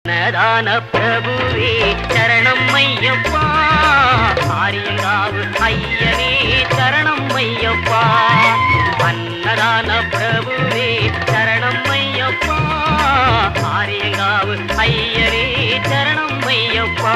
அன்னதான பிரபுவே சரணம் ஐயப்பா, ஆரியங்காவு ஐயனே சரணம் ஐயப்பா. அன்னதான பிரபுவே சரணம் ஐயப்பா, ஆரியங்காவு ஐயனே சரணம் ஐயப்பா.